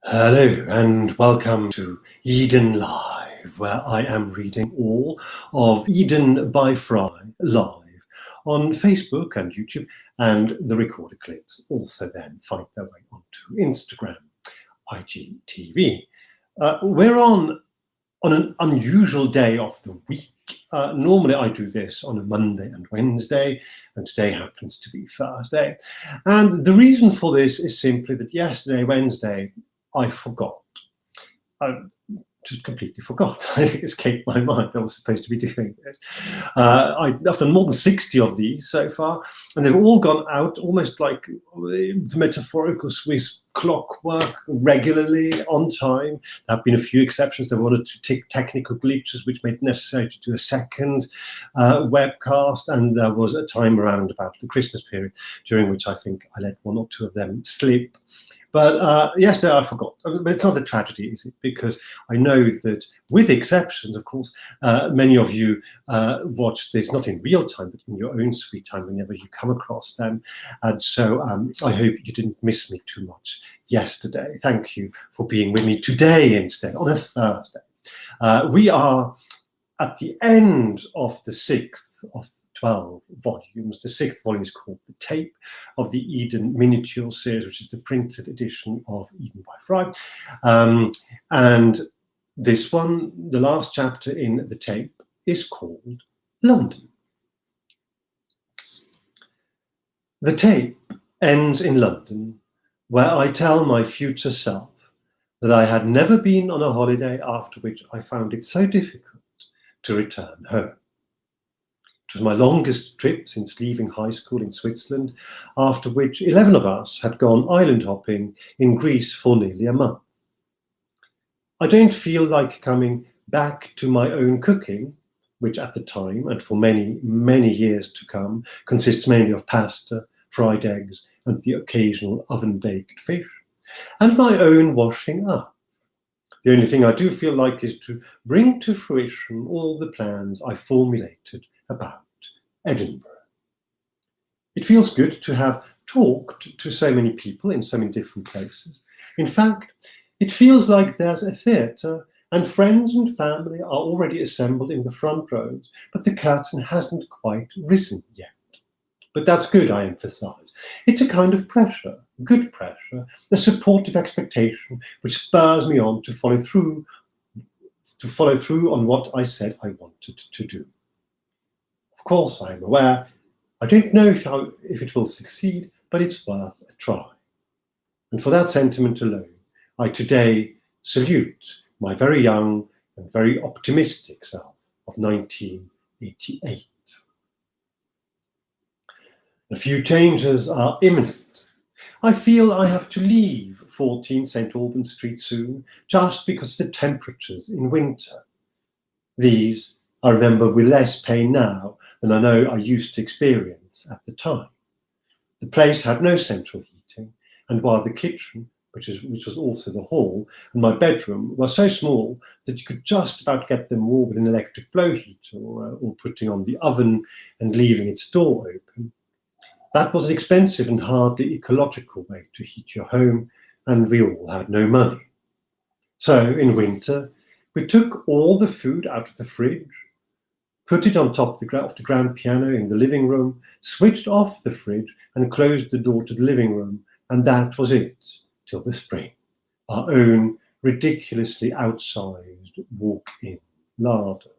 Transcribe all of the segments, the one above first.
Hello and welcome to Eden Live, where I am reading all of Eden by FREI live on Facebook and YouTube, and the recorded clips also then find their way onto Instagram, IGTV. We're on an unusual day of the week. Normally I do this on a Monday and Wednesday, and today happens to be Thursday. And the reason for this is simply that yesterday, Wednesday, I forgot. I just completely forgot. I think it escaped my mind. I was supposed to be doing this. I've done more than 60 of these so far, and they've all gone out almost like the metaphorical Swiss clockwork, regularly, on time. There have been a few exceptions. There were one or two technical glitches which made it necessary to do a second webcast, and there was a time around about the Christmas period during which I think I let one or two of them slip. But yesterday I forgot. But it's not a tragedy, is it? Because I know that, with exceptions, of course, many of you watch this not in real time, but in your own sweet time whenever you come across them. And so I hope you didn't miss me too much yesterday. Thank you for being with me today instead, on a Thursday. We are at the end of the 6th of 12 volumes. The 6th volume is called The Tape of the Eden Miniature Series, which is the printed edition of Eden by FREI. And this one, the last chapter in The Tape, is called London. The tape ends in London, where I tell my future self that I had never been on a holiday after which I found it so difficult to return home. It was my longest trip since leaving high school in Switzerland, after which 11 of us had gone island hopping in Greece for nearly a month. I don't feel like coming back to my own cooking, which at the time and for many, many years to come consists mainly of pasta, fried eggs, and the occasional oven-baked fish, and my own washing up. The only thing I do feel like is to bring to fruition all the plans I formulated about Edinburgh. It feels good to have talked to so many people in so many different places. In fact, it feels like there's a theatre and friends and family are already assembled in the front rows, but the curtain hasn't quite risen yet. But that's good, I emphasize. It's a kind of pressure, good pressure, a supportive expectation which spurs me on to follow through on what I said I wanted to do. Of course, I am aware. I don't know if it will succeed, but it's worth a try. And for that sentiment alone, I today salute my very young and very optimistic self of 1988. A few changes are imminent. I feel I have to leave 14 St. Albans Street soon, just because of the temperatures in winter. These I remember with less pain now than I know I used to experience at the time. The place had no central heating, and while the kitchen, which was also the hall, and my bedroom were so small that you could just about get them all with an electric blow heater or putting on the oven and leaving its door open. That was an expensive and hardly ecological way to heat your home, and we all had no money. So in winter, we took all the food out of the fridge, put it on top of the grand piano in the living room, switched off the fridge and closed the door to the living room, and that was it till the spring, our own ridiculously outsized walk-in larder.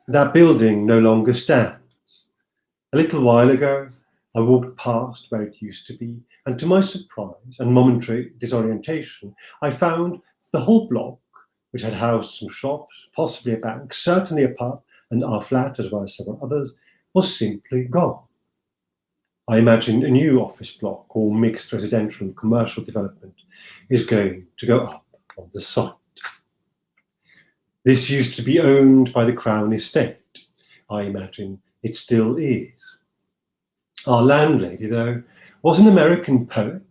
That building no longer stands. A little while ago, I walked past where it used to be, and to my surprise and momentary disorientation, I found the whole block, which had housed some shops, possibly a bank, certainly a pub, and our flat, as well as several others, was simply gone. I imagine a new office block or mixed residential and commercial development is going to go up on the site. This used to be owned by the Crown Estate. I imagine it still is. Our landlady, though, was an American poet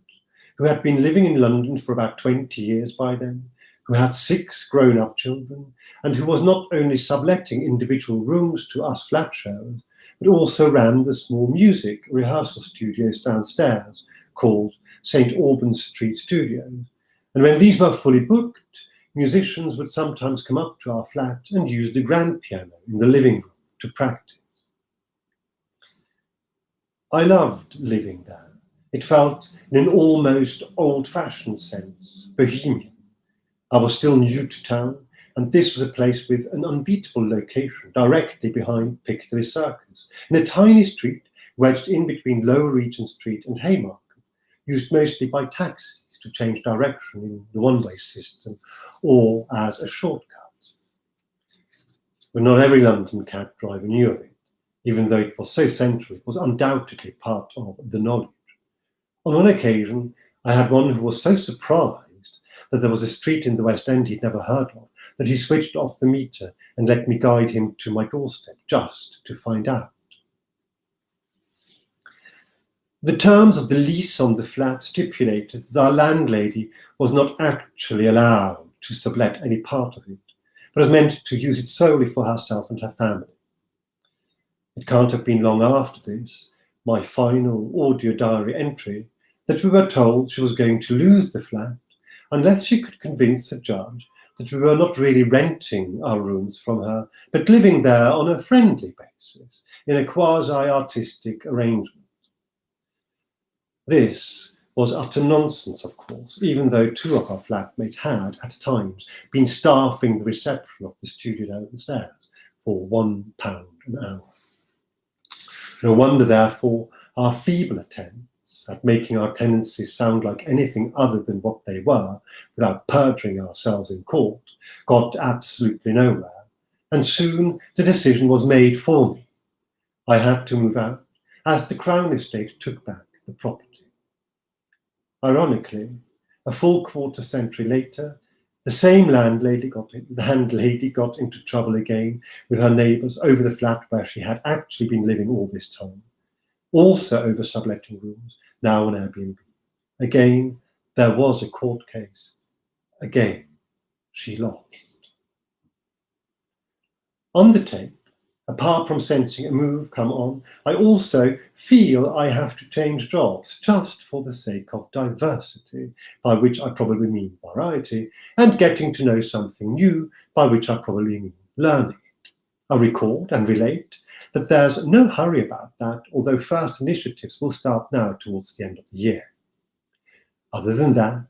who had been living in London for about 20 years by then, who had 6 grown-up children, and who was not only subletting individual rooms to us flat sharers, but also ran the small music rehearsal studios downstairs, called St. Albans Street Studios. And when these were fully booked, musicians would sometimes come up to our flat and use the grand piano in the living room to practice. I loved living there. It felt, in an almost old-fashioned sense, bohemian. I was still new to town, and this was a place with an unbeatable location directly behind Piccadilly Circus, in a tiny street wedged in between Lower Regent Street and Haymarket, used mostly by taxis to change direction in the one-way system or as a shortcut. But not every London cab driver knew of it. Even though it was so central, it was undoubtedly part of the knowledge. On one occasion, I had one who was so surprised that there was a street in the West End he'd never heard of, that he switched off the meter and let me guide him to my doorstep just to find out. The terms of the lease on the flat stipulated that our landlady was not actually allowed to sublet any part of it, but was meant to use it solely for herself and her family. It can't have been long after this, my final audio diary entry, that we were told she was going to lose the flat unless she could convince the judge that we were not really renting our rooms from her, but living there on a friendly basis, in a quasi-artistic arrangement. This was utter nonsense, of course, even though two of our flatmates had, at times, been staffing the reception of the studio downstairs for £1 an hour. No wonder, therefore, our feeble attempts at making our tenancies sound like anything other than what they were, without perjuring ourselves in court, got absolutely nowhere, and soon the decision was made for me. I had to move out, as the Crown Estate took back the property. Ironically, a full quarter-century later, the same landlady got into trouble again with her neighbours over the flat where she had actually been living all this time, also over subletting rooms, now on Airbnb. Again, there was a court case. Again, she lost. On the tape, apart from sensing a move come on, I also feel I have to change jobs just for the sake of diversity, by which I probably mean variety, and getting to know something new, by which I probably mean learning it. I record and relate that there's no hurry about that, although first initiatives will start now towards the end of the year. Other than that,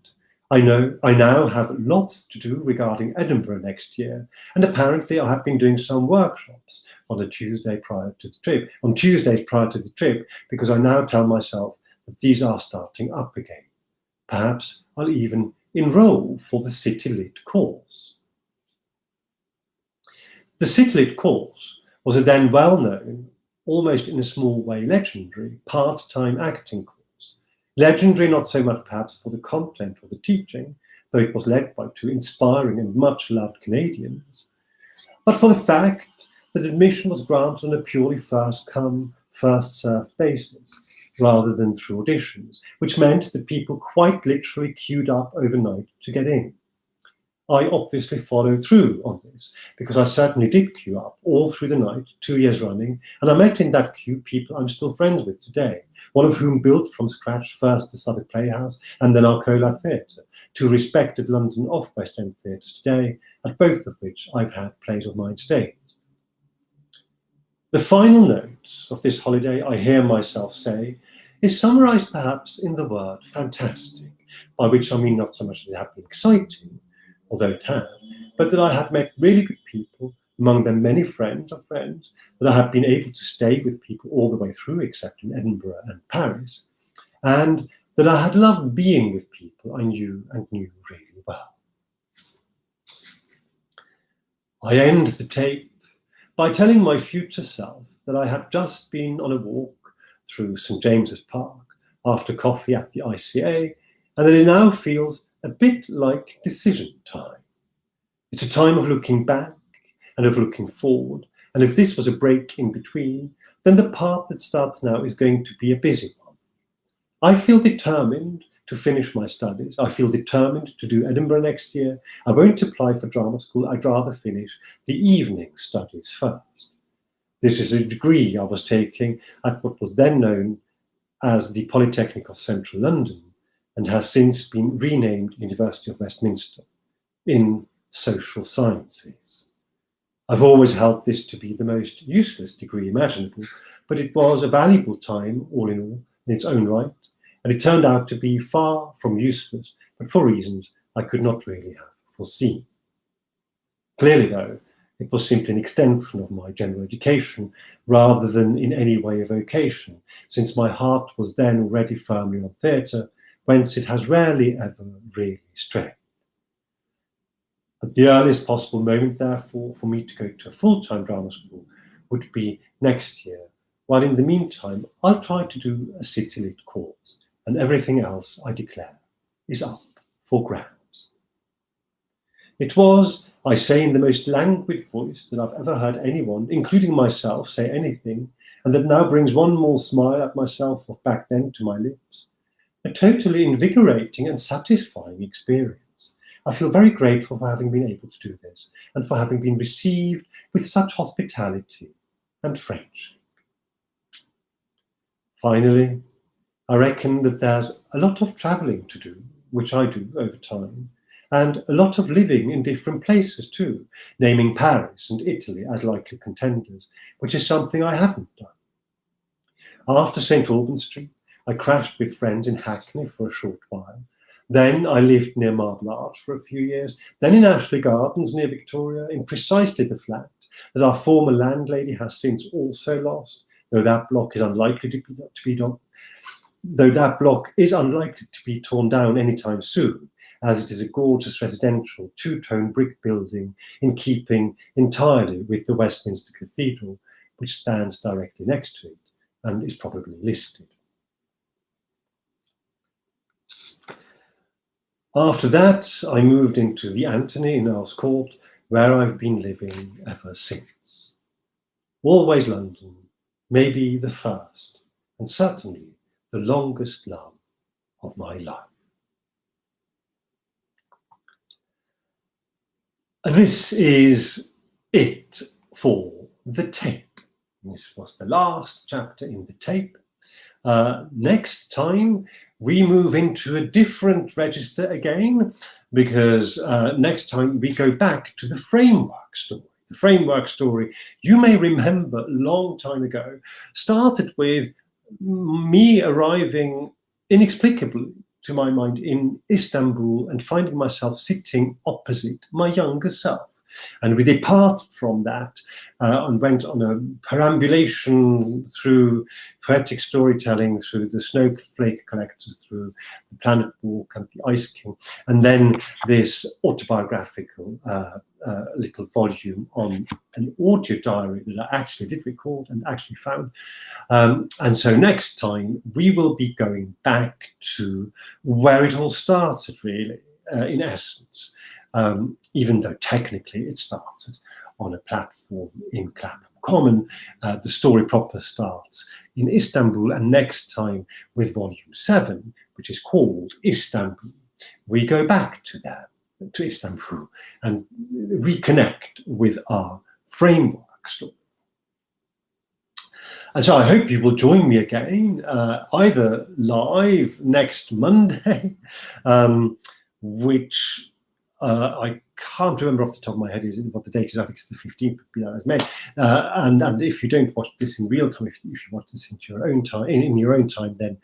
I now have lots to do regarding Edinburgh next year, and apparently I have been doing some workshops on Tuesdays prior to the trip, because I now tell myself that these are starting up again. Perhaps I'll even enroll for the City Lit course. The City Lit course was a then well-known, almost in a small way legendary, part-time acting course. Legendary not so much perhaps for the content or the teaching, though it was led by two inspiring and much-loved Canadians, but for the fact that admission was granted on a purely first-come, first-served basis, rather than through auditions, which meant that people quite literally queued up overnight to get in. I obviously followed through on this, because I certainly did queue up all through the night, 2 years running, and I met in that queue people I'm still friends with today, one of whom built from scratch first the Southwark Playhouse and then Arcola Theatre, two respected London off-West End theatres today, at both of which I've had plays of mine staged. The final note of this holiday, I hear myself say, is summarised perhaps in the word fantastic, by which I mean not so much that it had been exciting, although it had, but that I had met really good people, among them many friends of friends, that I had been able to stay with people all the way through, except in Edinburgh and Paris, and that I had loved being with people I knew really well. I end the tape by telling my future self that I had just been on a walk through St. James's Park after coffee at the ICA, and that it now feels a bit like decision time. It's a time of looking back and of looking forward, and if this was a break in between, then the part that starts now is going to be a busy one. I feel determined to finish my studies. I feel determined to do Edinburgh next year. I won't apply for drama school. I'd rather finish the evening studies first. This is a degree I was taking at what was then known as the Polytechnic of Central London and has since been renamed University of Westminster in social sciences. I've always held this to be the most useless degree imaginable, but it was a valuable time, all in all, in its own right, and it turned out to be far from useless, but for reasons I could not really have foreseen. Clearly, though, it was simply an extension of my general education rather than in any way a vocation, since my heart was then already firmly on theatre, whence it has rarely ever really strayed. At the earliest possible moment, therefore, for me to go to a full-time drama school would be next year, while in the meantime I'll try to do a city-lit course, and everything else, I declare, is up for grabs. It was, I say in the most languid voice that I've ever heard anyone, including myself, say anything, and that now brings one more smile at myself of back then to my lips. A totally invigorating and satisfying experience. I feel very grateful for having been able to do this and for having been received with such hospitality and friendship. Finally, I reckon that there's a lot of travelling to do, which I do over time, and a lot of living in different places too, naming Paris and Italy as likely contenders, which is something I haven't done. After St. Albans Street, I crashed with friends in Hackney for a short while. Then I lived near Marble Arch for a few years, then in Ashley Gardens near Victoria, in precisely the flat that our former landlady has since also lost, though that block is unlikely to be torn down anytime soon, as it is a gorgeous residential two-tone brick building in keeping entirely with the Westminster Cathedral, which stands directly next to it and is probably listed. After that, I moved into the Anthony in Earl's Court, where I've been living ever since. Always London, maybe the first, and certainly the longest love of my life. This is it for the tape. This was the last chapter in the tape. Next time we move into a different register again, because next time we go back to the framework story. The framework story, you may remember a long time ago, started with me arriving inexplicably, to my mind, in Istanbul and finding myself sitting opposite my younger self. And we departed from that and went on a perambulation through poetic storytelling, through the Snowflake Collectors, through the Planet Walk and the Ice King, and then this autobiographical little volume on an audio diary that I actually did record and actually found. And so next time we will be going back to where it all started, really, in essence. Even though technically it started on a platform in Clapham Common, the story proper starts in Istanbul, and next time with volume 7, which is called Istanbul, we go back to that, to Istanbul, and reconnect with our framework story. And so I hope you will join me again, either live next Monday, which I can't remember off the top of my head what the date is. I think it's the 15th, but as May. And if you don't watch this in real time, if you watch this in your own time, in your own time, then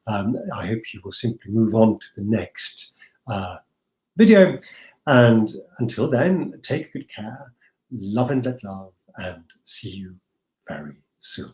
I hope you will simply move on to the next video. And until then, take good care, love and let love, and see you very soon.